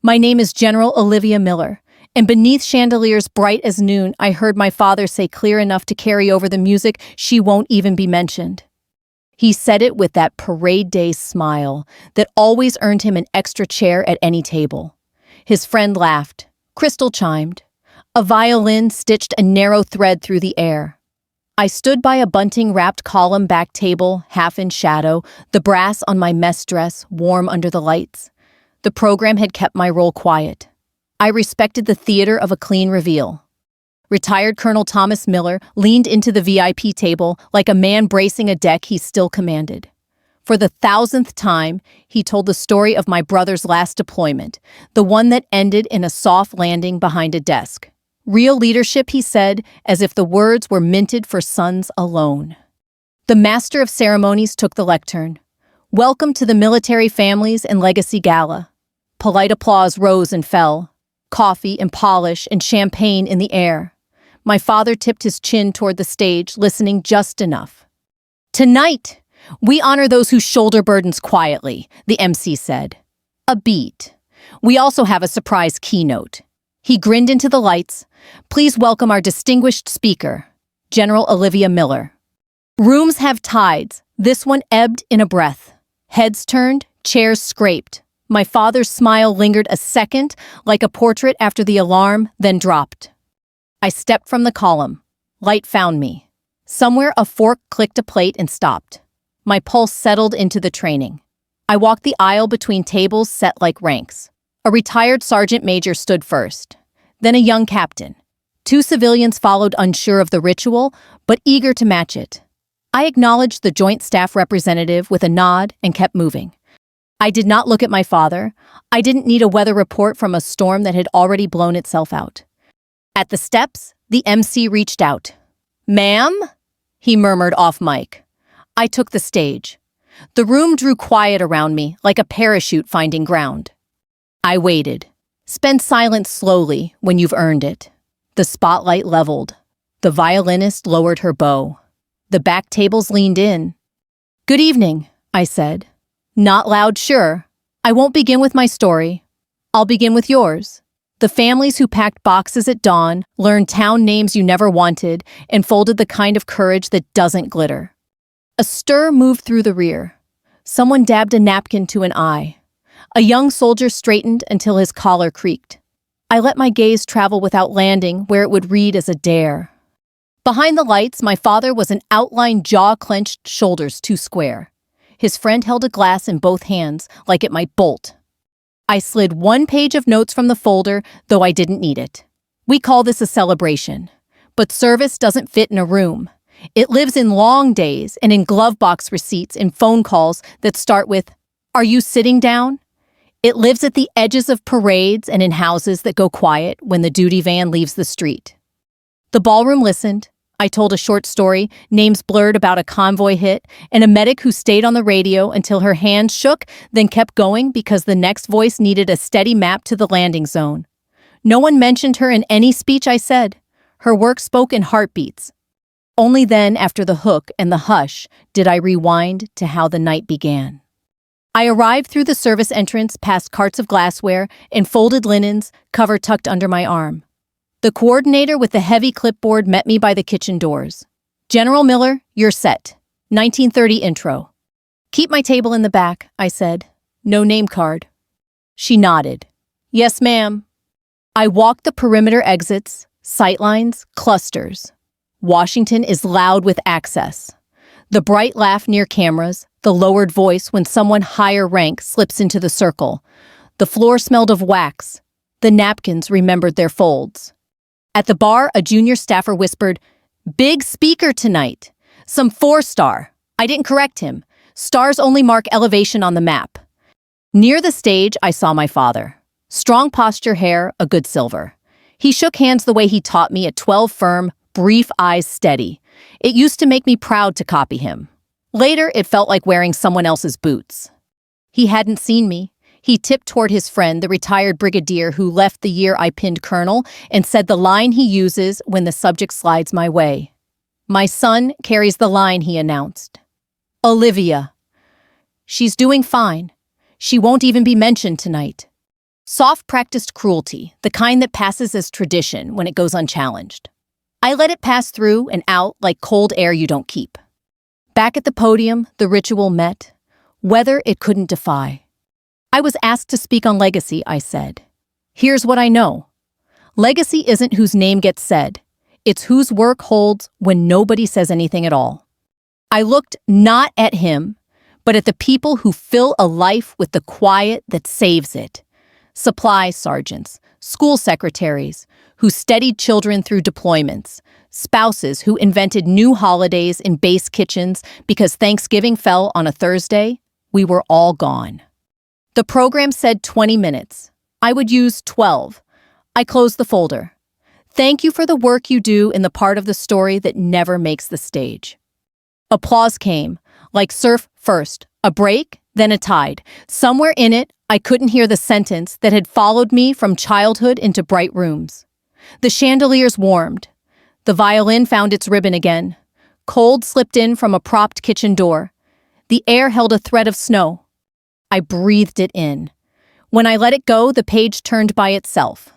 My name is General Olivia Miller, and beneath chandeliers bright as noon, I heard my father say clear enough to carry over the music, she won't even be mentioned. He said it with that parade day smile that always earned him an extra chair at any table. His friend laughed. Crystal chimed. A violin stitched a narrow thread through the air. I stood by a bunting-wrapped column-back table, half in shadow, the brass on my mess dress warm under the lights. The program had kept my role quiet. I respected the theater of a clean reveal. Retired Colonel Thomas Miller leaned into the VIP table like a man bracing a deck he still commanded. For the 1,000th time, he told the story of my brother's last deployment, the one that ended in a soft landing behind a desk. Real leadership, he said, as if the words were minted for sons alone. The master of ceremonies took the lectern. Welcome to the Military Families and Legacy Gala. Polite applause rose and fell. Coffee and polish and champagne in the air. My father tipped his chin toward the stage, listening just enough. Tonight, we honor those who shoulder burdens quietly, the MC said. A beat. We also have a surprise keynote. He grinned into the lights. Please welcome our distinguished speaker, General Olivia Miller. Rooms have tides. This one ebbed in a breath. Heads turned, chairs scraped. My father's smile lingered a second, like a portrait after the alarm, then dropped. I stepped from the column. Light found me. Somewhere a fork clicked a plate and stopped. My pulse settled into the training. I walked the aisle between tables set like ranks. A retired sergeant major stood first, then a young captain. 2 civilians followed, unsure of the ritual, but eager to match it. I acknowledged the Joint Staff representative with a nod and kept moving. I did not look at my father. I didn't need a weather report from a storm that had already blown itself out. At the steps, the MC reached out. "Ma'am?" he murmured off mic. I took the stage. The room drew quiet around me, like a parachute finding ground. I waited. Spend silence slowly when you've earned it. The spotlight leveled. The violinist lowered her bow. The back tables leaned in. "Good evening," I said. Not loud, sure. I won't begin with my story. I'll begin with yours. The families who packed boxes at dawn, learned town names you never wanted, and folded the kind of courage that doesn't glitter. A stir moved through the rear. Someone dabbed a napkin to an eye. A young soldier straightened until his collar creaked. I let my gaze travel without landing where it would read as a dare. Behind the lights, my father was an outlined jaw-clenched, shoulders too square. His friend held a glass in both hands, like it might bolt. I slid 1 page of notes from the folder, though I didn't need it. We call this a celebration. But service doesn't fit in a room. It lives in long days and in glove box receipts and phone calls that start with, "Are you sitting down?" It lives at the edges of parades and in houses that go quiet when the duty van leaves the street. The ballroom listened. I told a short story, names blurred about a convoy hit, and a medic who stayed on the radio until her hands shook, then kept going because the next voice needed a steady map to the landing zone. No one mentioned her in any speech I said. Her work spoke in heartbeats. Only then, after the hook and the hush, did I rewind to how the night began. I arrived through the service entrance past carts of glassware and folded linens, cover tucked under my arm. The coordinator with the heavy clipboard met me by the kitchen doors. "General Miller, you're set. 1930 intro." "Keep my table in the back," I said. "No name card." She nodded. "Yes, ma'am." I walked the perimeter exits, sightlines, clusters. Washington is loud with access. The bright laugh near cameras, the lowered voice when someone higher rank slips into the circle. The floor smelled of wax. The napkins remembered their folds. At the bar, a junior staffer whispered, "Big speaker tonight. Some 4-star. I didn't correct him. Stars only mark elevation on the map. Near the stage, I saw my father. Strong posture, hair, a good silver. He shook hands the way he taught me at 12 firm, brief eyes steady. It used to make me proud to copy him. Later, it felt like wearing someone else's boots. He hadn't seen me. He tipped toward his friend, the retired brigadier who left the year I pinned colonel, and said the line he uses when the subject slides my way. "My son carries the line," he announced. "Olivia. She's doing fine. She won't even be mentioned tonight." Soft practiced cruelty, the kind that passes as tradition when it goes unchallenged. I let it pass through and out like cold air you don't keep. Back at the podium, the ritual met. Weather it couldn't defy. I was asked to speak on legacy, I said. Here's what I know. Legacy isn't whose name gets said. It's whose work holds when nobody says anything at all. I looked not at him, but at the people who fill a life with the quiet that saves it. Supply sergeants, school secretaries, who steadied children through deployments, spouses who invented new holidays in base kitchens because Thanksgiving fell on a Thursday. We were all gone. The program said 20 minutes. I would use 12. I closed the folder. Thank you for the work you do in the part of the story that never makes the stage. Applause came, like surf first, a break, then a tide. Somewhere in it, I couldn't hear the sentence that had followed me from childhood into bright rooms. The chandeliers warmed. The violin found its ribbon again. Cold slipped in from a propped kitchen door. The air held a thread of snow. I breathed it in. When I let it go, the page turned by itself.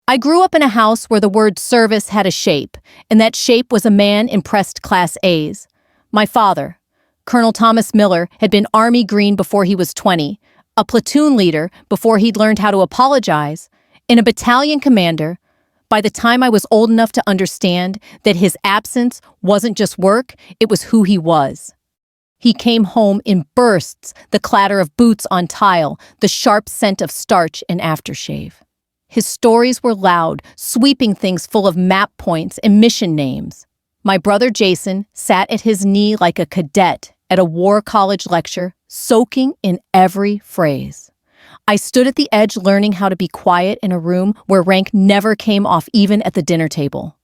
I grew up in a house where the word service had a shape, and that shape was a man in pressed Class A's. My father, Colonel Thomas Miller, had been Army Green before he was 20, a platoon leader before he'd learned how to apologize, and a battalion commander by the time I was old enough to understand that his absence wasn't just work, it was who he was. He came home in bursts, the clatter of boots on tile, the sharp scent of starch and aftershave. His stories were loud, sweeping things full of map points and mission names. My brother Jason sat at his knee like a cadet at a war college lecture, soaking in every phrase. I stood at the edge learning how to be quiet in a room where rank never came off even at the dinner table.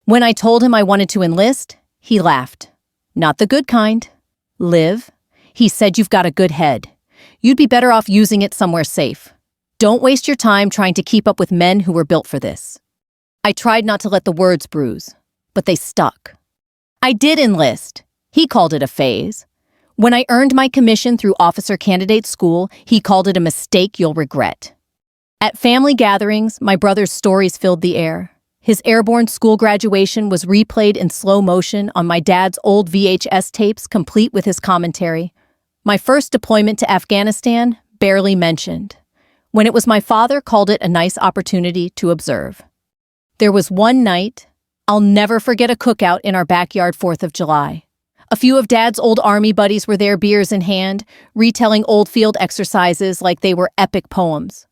When I told him I wanted to enlist, he laughed. Not the good kind. Liv, he said, you've got a good head. You'd be better off using it somewhere safe. Don't waste your time trying to keep up with men who were built for this. I tried not to let the words bruise, but they stuck. I did enlist. He called it a phase. When I earned my commission through officer candidate school, he called it a mistake you'll regret. At family gatherings, my brother's stories filled the air. His airborne school graduation was replayed in slow motion on my dad's old VHS tapes, complete with his commentary. My first deployment to Afghanistan, barely mentioned. When it was my father, called it a nice opportunity to observe. There was one night, I'll never forget, a cookout in our backyard 4th of July. A few of Dad's old Army buddies were there, beers in hand, retelling old field exercises like they were epic poems.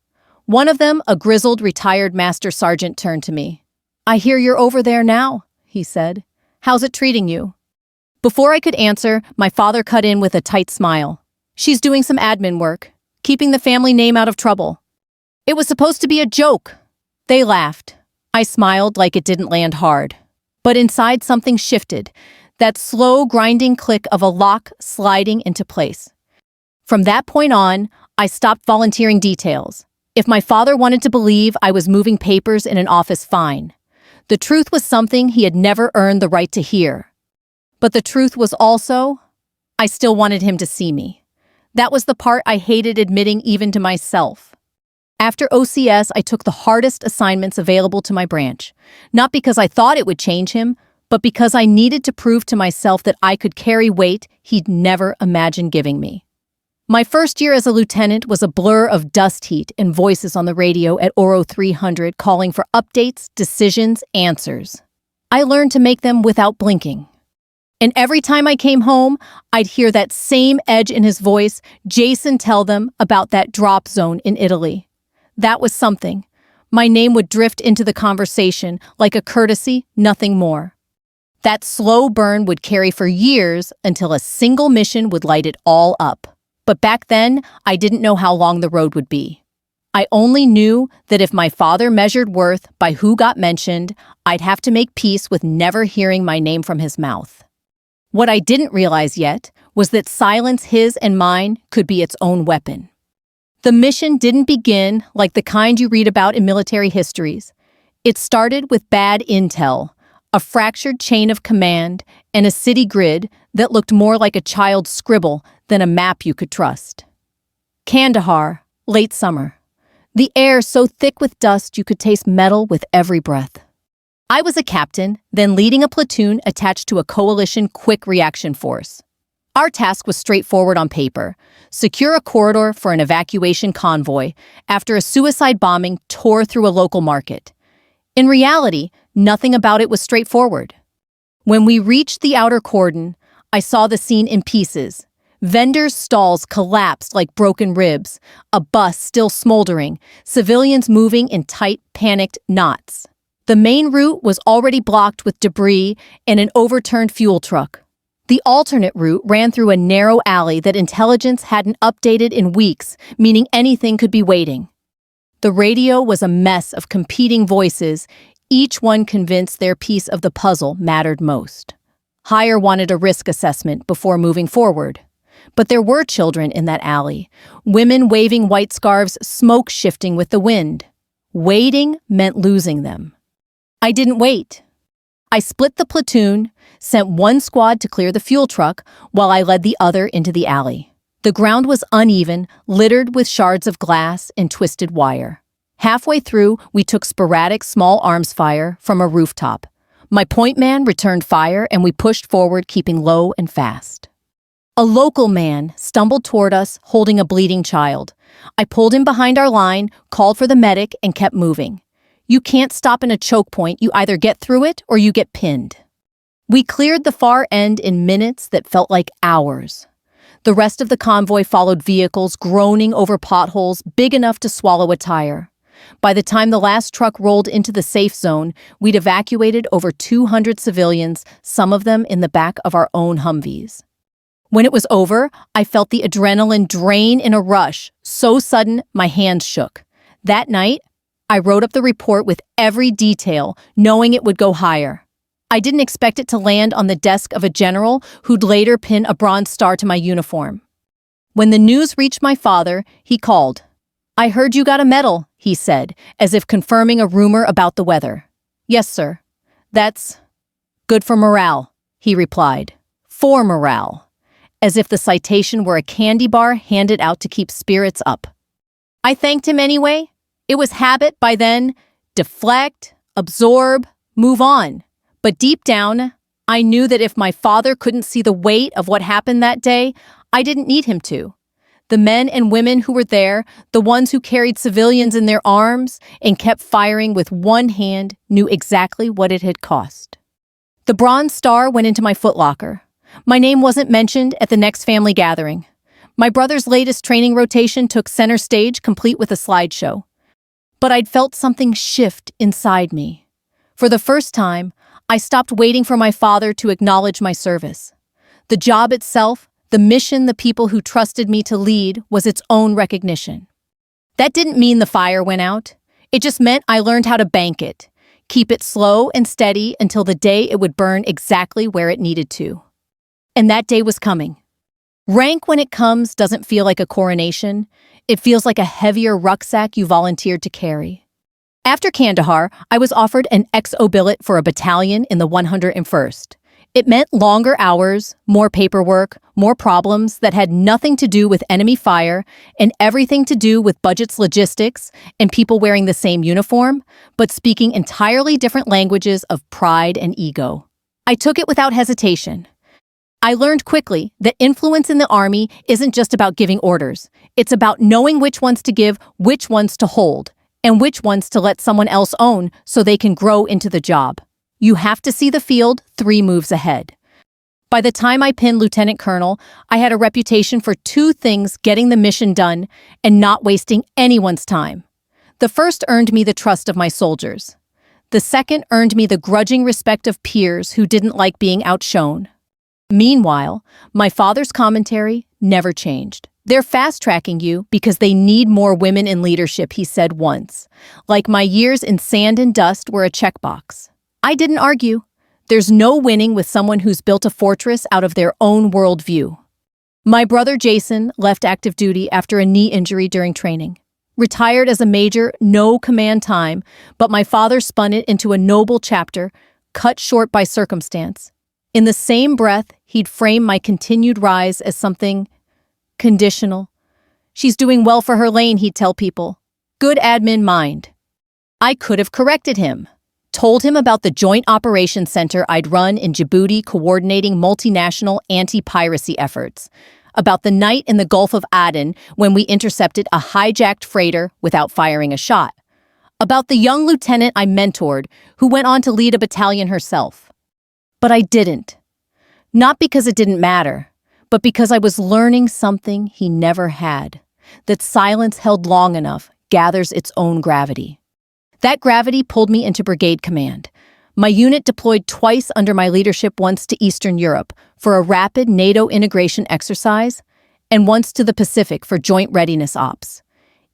One of them, a grizzled retired master sergeant, turned to me. I hear you're over there now, he said. How's it treating you? Before I could answer, my father cut in with a tight smile. She's doing some admin work, keeping the family name out of trouble. It was supposed to be a joke. They laughed. I smiled like it didn't land hard. But inside something shifted, that slow grinding click of a lock sliding into place. From that point on, I stopped volunteering details. If my father wanted to believe I was moving papers in an office, fine. The truth was something he had never earned the right to hear. But the truth was also, I still wanted him to see me. That was the part I hated admitting even to myself. After OCS, I took the hardest assignments available to my branch, not because I thought it would change him, but because I needed to prove to myself that I could carry weight he'd never imagined giving me. My first year as a lieutenant was a blur of dust heat and voices on the radio at Oro 300 calling for updates, decisions, answers. I learned to make them without blinking. And every time I came home, I'd hear that same edge in his voice, Jason, tell them about that drop zone in Italy. That was something. My name would drift into the conversation like a courtesy, nothing more. That slow burn would carry for years until a single mission would light it all up. But back then, I didn't know how long the road would be. I only knew that if my father measured worth by who got mentioned, I'd have to make peace with never hearing my name from his mouth. What I didn't realize yet was that silence, his and mine, could be its own weapon. The mission didn't begin like the kind you read about in military histories. It started with bad intel, a fractured chain of command, and a city grid that looked more like a child's scribble than a map you could trust. Kandahar, late summer. the air so thick with dust you could taste metal with every breath. I was a captain, then leading a platoon attached to a coalition quick reaction force. Our task was straightforward on paper: secure a corridor for an evacuation convoy after a suicide bombing tore through a local market. In reality, nothing about it was straightforward. When we reached the outer cordon, I saw the scene in pieces. Vendors' stalls collapsed like broken ribs, a bus still smoldering, civilians moving in tight, panicked knots. The main route was already blocked with debris and an overturned fuel truck. The alternate route ran through a narrow alley that intelligence hadn't updated in weeks, meaning anything could be waiting. The radio was a mess of competing voices, each one convinced their piece of the puzzle mattered most. Hire wanted a risk assessment before moving forward. But there were children in that alley, women waving white scarves, smoke shifting with the wind. Waiting meant losing them. I didn't wait. I split the platoon, sent one squad to clear the fuel truck while I led the other into the alley. The ground was uneven, littered with shards of glass and twisted wire. Halfway through, we took sporadic small arms fire from a rooftop. My point man returned fire and we pushed forward, keeping low and fast. A local man stumbled toward us, holding a bleeding child. I pulled him behind our line, called for the medic, and kept moving. You can't stop in a choke point. You either get through it or you get pinned. We cleared the far end in minutes that felt like hours. The rest of the convoy followed vehicles, groaning over potholes big enough to swallow a tire. By the time the last truck rolled into the safe zone, we'd evacuated over 200 civilians, some of them in the back of our own Humvees. When it was over, I felt the adrenaline drain in a rush, so sudden my hands shook. That night, I wrote up the report with every detail, knowing it would go higher. I didn't expect it to land on the desk of a general who'd later pin a bronze star to my uniform. When the news reached my father, he called. "I heard you got a medal," he said, as if confirming a rumor about the weather. "Yes, sir. That's good for morale," he replied. "For morale." As if the citation were a candy bar handed out to keep spirits up. I thanked him anyway. It was habit by then: deflect, absorb, move on. But deep down, I knew that if my father couldn't see the weight of what happened that day, I didn't need him to. The men and women who were there, the ones who carried civilians in their arms and kept firing with one hand, knew exactly what it had cost. The bronze star went into my footlocker. My name wasn't mentioned at the next family gathering. My brother's latest training rotation took center stage, complete with a slideshow. But I'd felt something shift inside me. For the first time, I stopped waiting for my father to acknowledge my service. The job itself, the mission, the people who trusted me to lead, was its own recognition. That didn't mean the fire went out. It just meant I learned how to bank it, keep it slow and steady until the day it would burn exactly where it needed to. And that day was coming. Rank, when it comes, doesn't feel like a coronation. It feels like a heavier rucksack you volunteered to carry. After Kandahar, I was offered an XO billet for a battalion in the 101st. It meant longer hours, more paperwork, more problems that had nothing to do with enemy fire and everything to do with budgets, logistics, and people wearing the same uniform, but speaking entirely different languages of pride and ego. I took it without hesitation. I learned quickly that influence in the army isn't just about giving orders. It's about knowing which ones to give, which ones to hold, and which ones to let someone else own so they can grow into the job. You have to see the field 3 moves ahead. By the time I pinned Lieutenant Colonel, I had a reputation for 2 things: getting the mission done and not wasting anyone's time. The first earned me the trust of my soldiers. The second earned me the grudging respect of peers who didn't like being outshone. Meanwhile, my father's commentary never changed. "They're fast-tracking you because they need more women in leadership," he said once. Like my years in sand and dust were a checkbox. I didn't argue. There's no winning with someone who's built a fortress out of their own worldview. My brother Jason left active duty after a knee injury during training. Retired as a major, no command time, but my father spun it into a noble chapter, cut short by circumstance. In the same breath, he'd frame my continued rise as something conditional. "She's doing well for her lane," he'd tell people. Good admin mind. I could have corrected him. Told him about the Joint Operations Center I'd run in Djibouti coordinating multinational anti-piracy efforts. About the night in the Gulf of Aden when we intercepted a hijacked freighter without firing a shot. About the young lieutenant I mentored who went on to lead a battalion herself. But I didn't. Not because it didn't matter, but because I was learning something he never had. That silence held long enough gathers its own gravity. That gravity pulled me into brigade command. My unit deployed twice under my leadership, once to Eastern Europe for a rapid NATO integration exercise, and once to the Pacific for joint readiness ops.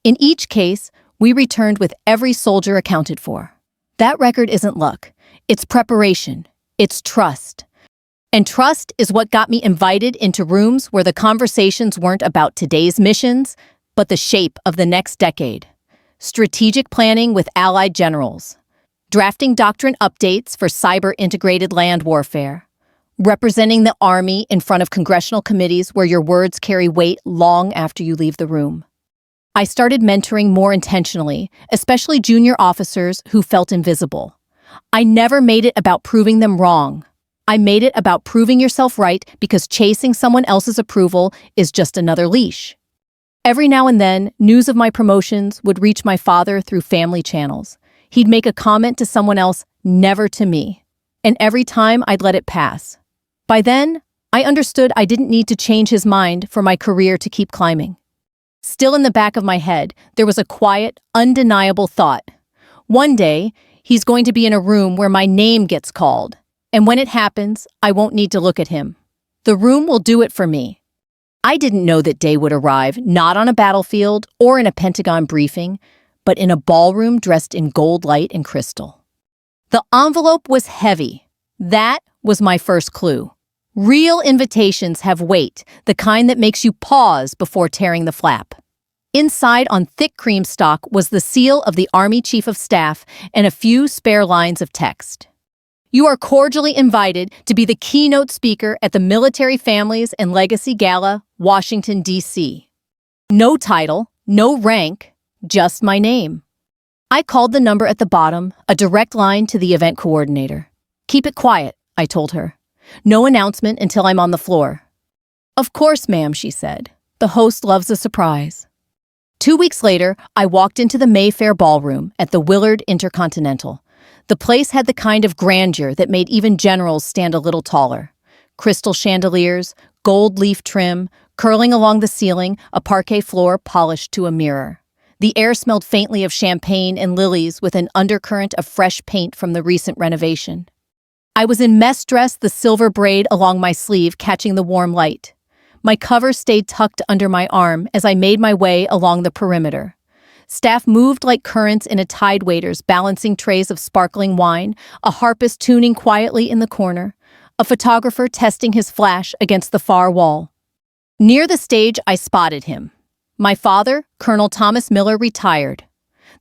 In each case, we returned with every soldier accounted for. That record isn't luck. It's preparation. It's trust. And trust is what got me invited into rooms where the conversations weren't about today's missions, but the shape of the next decade. Strategic planning with allied generals. Drafting doctrine updates for cyber-integrated land warfare. Representing the Army in front of congressional committees where your words carry weight long after you leave the room. I started mentoring more intentionally, especially junior officers who felt invisible. I never made it about proving them wrong. I made it about proving yourself right, because chasing someone else's approval is just another leash. Every now and then, news of my promotions would reach my father through family channels. He'd make a comment to someone else, never to me. And every time I'd let it pass. By then, I understood I didn't need to change his mind for my career to keep climbing. Still in the back of my head, there was a quiet, undeniable thought. One day, he's going to be in a room where my name gets called. And when it happens, I won't need to look at him. The room will do it for me. I didn't know that day would arrive, not on a battlefield or in a Pentagon briefing, but in a ballroom dressed in gold light and crystal. The envelope was heavy. That was my first clue. Real invitations have weight, the kind that makes you pause before tearing the flap. Inside, on thick cream stock, was the seal of the Army Chief of Staff and a few spare lines of text. You are cordially invited to be the keynote speaker at the Military Families and Legacy Gala, Washington, D.C. No title, no rank, just my name. I called the number at the bottom, a direct line to the event coordinator. Keep it quiet, I told her. No announcement until I'm on the floor. Of course, ma'am, she said. The host loves a surprise. 2 weeks later, I walked into the Mayfair Ballroom at the Willard Intercontinental. The place had the kind of grandeur that made even generals stand a little taller. Crystal chandeliers, gold leaf trim, curling along the ceiling, a parquet floor polished to a mirror. The air smelled faintly of champagne and lilies with an undercurrent of fresh paint from the recent renovation. I was in mess dress, the silver braid along my sleeve catching the warm light. My cover stayed tucked under my arm as I made my way along the perimeter. Staff moved like currents in a tide, waiters balancing trays of sparkling wine, a harpist tuning quietly in the corner, a photographer testing his flash against the far wall. Near the stage, I spotted him. My father, Colonel Thomas Miller, retired.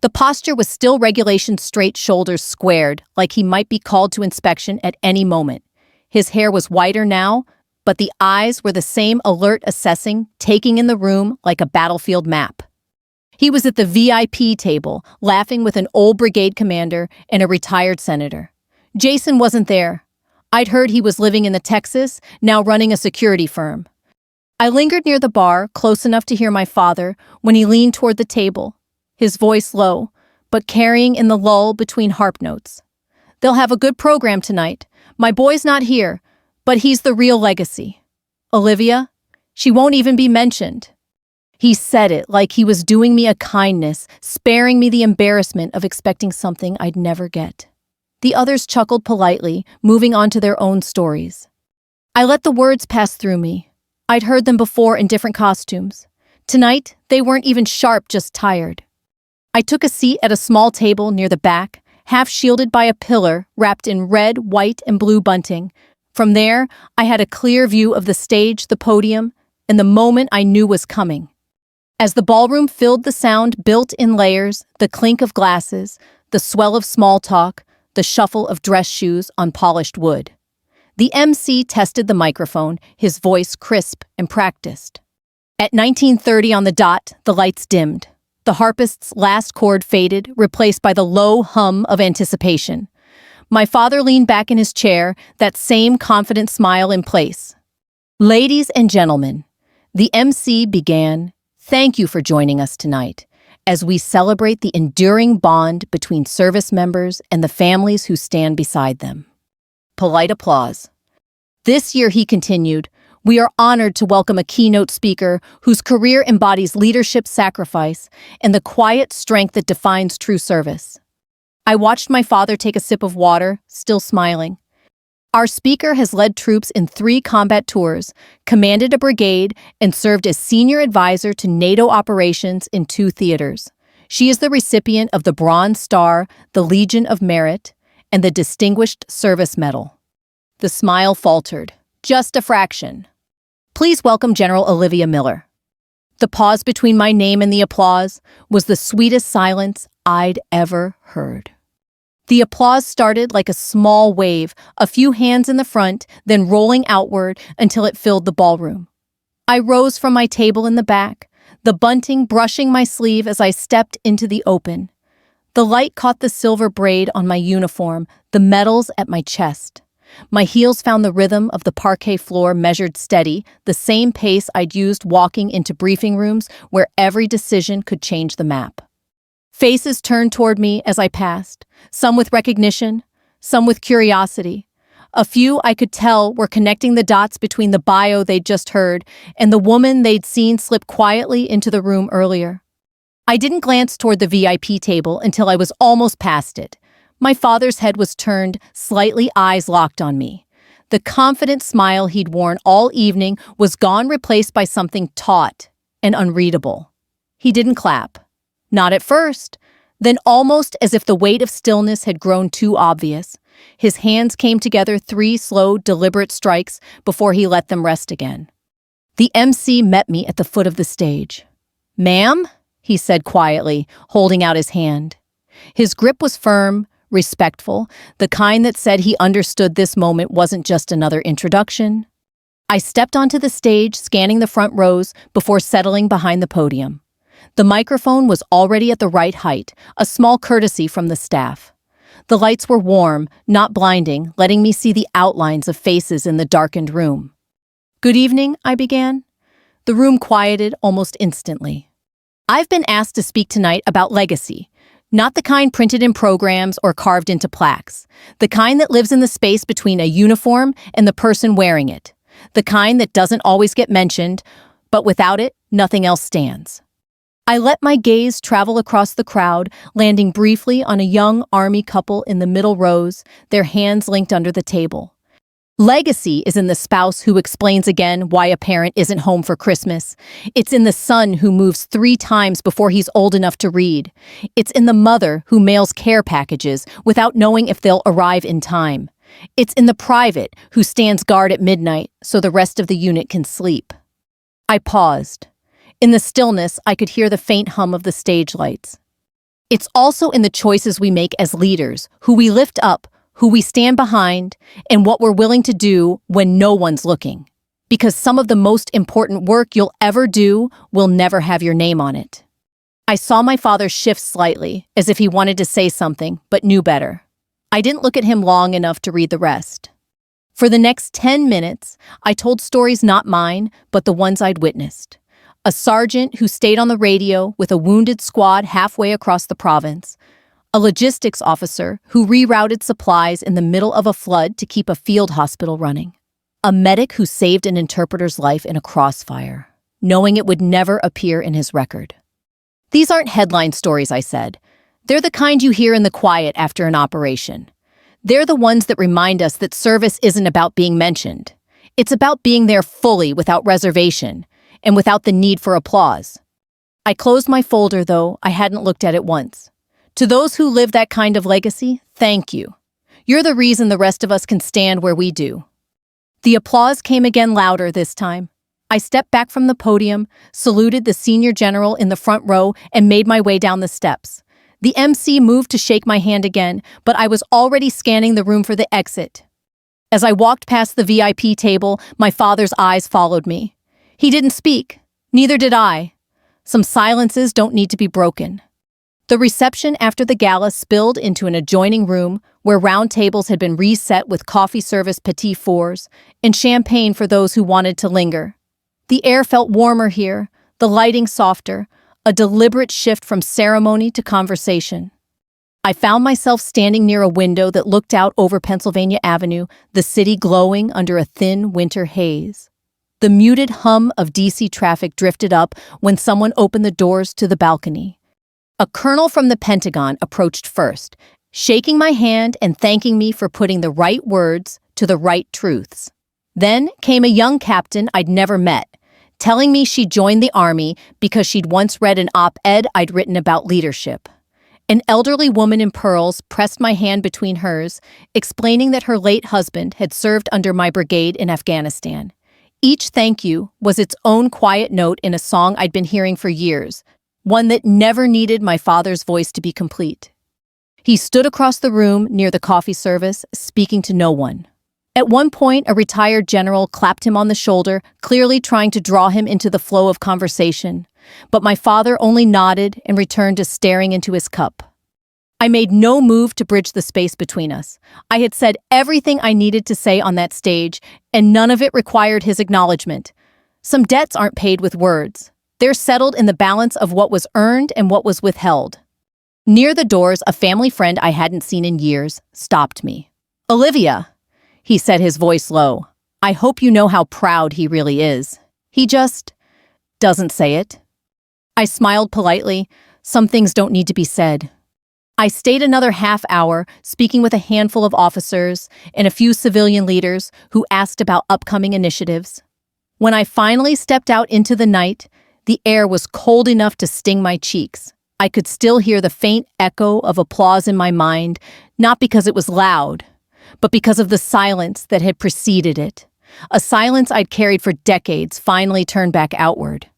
The posture was still regulation straight, shoulders squared, like he might be called to inspection at any moment. His hair was whiter now, but the eyes were the same, alert, assessing, taking in the room like a battlefield map. He was at the VIP table, laughing with an old brigade commander and a retired senator. Jason wasn't there. I'd heard he was living in the Texas, now running a security firm. I lingered near the bar, close enough to hear my father, when he leaned toward the table, his voice low, but carrying in the lull between harp notes. They'll have a good program tonight. My boy's not here, but he's the real legacy. Olivia, she won't even be mentioned. He said it like he was doing me a kindness, sparing me the embarrassment of expecting something I'd never get. The others chuckled politely, moving on to their own stories. I let the words pass through me. I'd heard them before in different costumes. Tonight, they weren't even sharp, just tired. I took a seat at a small table near the back, half shielded by a pillar wrapped in red, white, and blue bunting. From there, I had a clear view of the stage, the podium, and the moment I knew was coming. As the ballroom filled, the sound built in layers, the clink of glasses, the swell of small talk, the shuffle of dress shoes on polished wood. The MC tested the microphone, his voice crisp and practiced. At 19:30 on the dot, the lights dimmed. The harpist's last chord faded, replaced by the low hum of anticipation. My father leaned back in his chair, that same confident smile in place. Ladies and gentlemen, the MC began. Thank you for joining us tonight as we celebrate the enduring bond between service members and the families who stand beside them. Polite applause. This year, he continued, we are honored to welcome a keynote speaker whose career embodies leadership, sacrifice, and the quiet strength that defines true service. I watched my father take a sip of water, still smiling. Our speaker has led troops in 3 combat tours, commanded a brigade, and served as senior advisor to NATO operations in 2 theaters. She is the recipient of the Bronze Star, the Legion of Merit, and the Distinguished Service Medal. The smile faltered. Just a fraction. Please welcome General Olivia Miller. The pause between my name and the applause was the sweetest silence I'd ever heard. The applause started like a small wave, a few hands in the front, then rolling outward until it filled the ballroom. I rose from my table in the back, the bunting brushing my sleeve as I stepped into the open. The light caught the silver braid on my uniform, the medals at my chest. My heels found the rhythm of the parquet floor measured steady, the same pace I'd used walking into briefing rooms where every decision could change the map. Faces turned toward me as I passed, some with recognition, some with curiosity. A few I could tell were connecting the dots between the bio they'd just heard and the woman they'd seen slip quietly into the room earlier. I didn't glance toward the VIP table until I was almost past it. My father's head was turned, slightly eyes locked on me. The confident smile he'd worn all evening was gone, replaced by something taut and unreadable. He didn't clap. Not at first. Then, almost as if the weight of stillness had grown too obvious, his hands came together 3 slow, deliberate strikes before he let them rest again. The MC met me at the foot of the stage. "Ma'am?" he said quietly, holding out his hand. His grip was firm, respectful, the kind that said he understood this moment wasn't just another introduction. I stepped onto the stage, scanning the front rows before settling behind the podium. The microphone was already at the right height, a small courtesy from the staff. The lights were warm, not blinding, letting me see the outlines of faces in the darkened room. "Good evening," I began. The room quieted almost instantly. "I've been asked to speak tonight about legacy. Not the kind printed in programs or carved into plaques. The kind that lives in the space between a uniform and the person wearing it. The kind that doesn't always get mentioned, but without it, nothing else stands." I let my gaze travel across the crowd, landing briefly on a young Army couple in the middle rows, their hands linked under the table. Legacy is in the spouse who explains again why a parent isn't home for Christmas. It's in the son who moves 3 times before he's old enough to read. It's in the mother who mails care packages without knowing if they'll arrive in time. It's in the private who stands guard at midnight so the rest of the unit can sleep. I paused. In the stillness, I could hear the faint hum of the stage lights. It's also in the choices we make as leaders, who we lift up, who we stand behind, and what we're willing to do when no one's looking. Because some of the most important work you'll ever do will never have your name on it. I saw my father shift slightly, as if he wanted to say something, but knew better. I didn't look at him long enough to read the rest. For the next 10 minutes, I told stories not mine, but the ones I'd witnessed. A sergeant who stayed on the radio with a wounded squad halfway across the province. A logistics officer who rerouted supplies in the middle of a flood to keep a field hospital running. A medic who saved an interpreter's life in a crossfire, knowing it would never appear in his record. These aren't headline stories, I said. They're the kind you hear in the quiet after an operation. They're the ones that remind us that service isn't about being mentioned. It's about being there fully without reservation and without the need for applause. I closed my folder, though I hadn't looked at it once. To those who live that kind of legacy, thank you. You're the reason the rest of us can stand where we do. The applause came again, louder this time. I stepped back from the podium, saluted the senior general in the front row, and made my way down the steps. The MC moved to shake my hand again, but I was already scanning the room for the exit. As I walked past the VIP table, my father's eyes followed me. He didn't speak. Neither did I. Some silences don't need to be broken. The reception after the gala spilled into an adjoining room where round tables had been reset with coffee service petit fours and champagne for those who wanted to linger. The air felt warmer here, the lighting softer, a deliberate shift from ceremony to conversation. I found myself standing near a window that looked out over Pennsylvania Avenue, the city glowing under a thin winter haze. The muted hum of DC traffic drifted up when someone opened the doors to the balcony. A colonel from the Pentagon approached first, shaking my hand and thanking me for putting the right words to the right truths. Then came a young captain I'd never met, telling me she'd joined the Army because she'd once read an op-ed I'd written about leadership. An elderly woman in pearls pressed my hand between hers, explaining that her late husband had served under my brigade in Afghanistan. Each thank you was its own quiet note in a song I'd been hearing for years, one that never needed my father's voice to be complete. He stood across the room near the coffee service, speaking to no one. At one point, a retired general clapped him on the shoulder, clearly trying to draw him into the flow of conversation. But my father only nodded and returned to staring into his cup. I made no move to bridge the space between us. I had said everything I needed to say on that stage, and none of it required his acknowledgement. Some debts aren't paid with words. They're settled in the balance of what was earned and what was withheld. Near the doors, a family friend I hadn't seen in years stopped me. "Olivia," he said, his voice low. "I hope you know how proud he really is. He just doesn't say it." I smiled politely. Some things don't need to be said. I stayed another half hour, speaking with a handful of officers and a few civilian leaders who asked about upcoming initiatives. When I finally stepped out into the night, the air was cold enough to sting my cheeks. I could still hear the faint echo of applause in my mind, not because it was loud, but because of the silence that had preceded it. A silence I'd carried for decades finally turned back outward.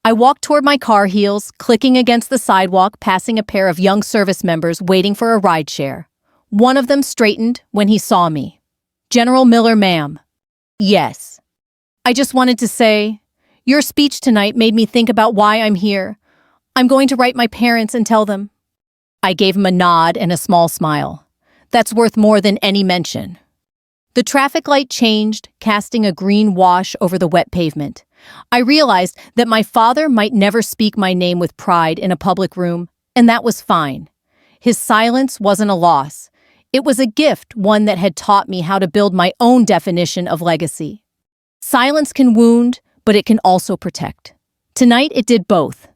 I walked toward my car, heels clicking against the sidewalk, passing a pair of young service members waiting for a rideshare. One of them straightened when he saw me. "General Miller, ma'am." "Yes." "I just wanted to say, your speech tonight made me think about why I'm here. I'm going to write my parents and tell them." I gave him a nod and a small smile. "That's worth more than any mention." The traffic light changed, casting a green wash over the wet pavement. I realized that my father might never speak my name with pride in a public room, and that was fine. His silence wasn't a loss. It was a gift, one that had taught me how to build my own definition of legacy. Silence can wound, but it can also protect. Tonight it did both,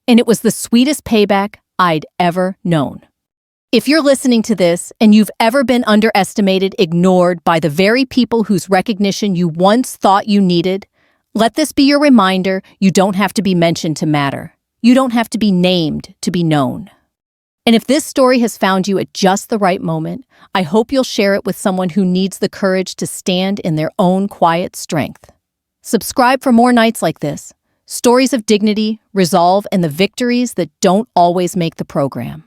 and it was the sweetest payback I'd ever known. If you're listening to this and you've ever been underestimated, ignored by the very people whose recognition you once thought you needed, let this be your reminder: you don't have to be mentioned to matter. You don't have to be named to be known. And if this story has found you at just the right moment, I hope you'll share it with someone who needs the courage to stand in their own quiet strength. Subscribe for more nights like this, stories of dignity, resolve, and the victories that don't always make the program.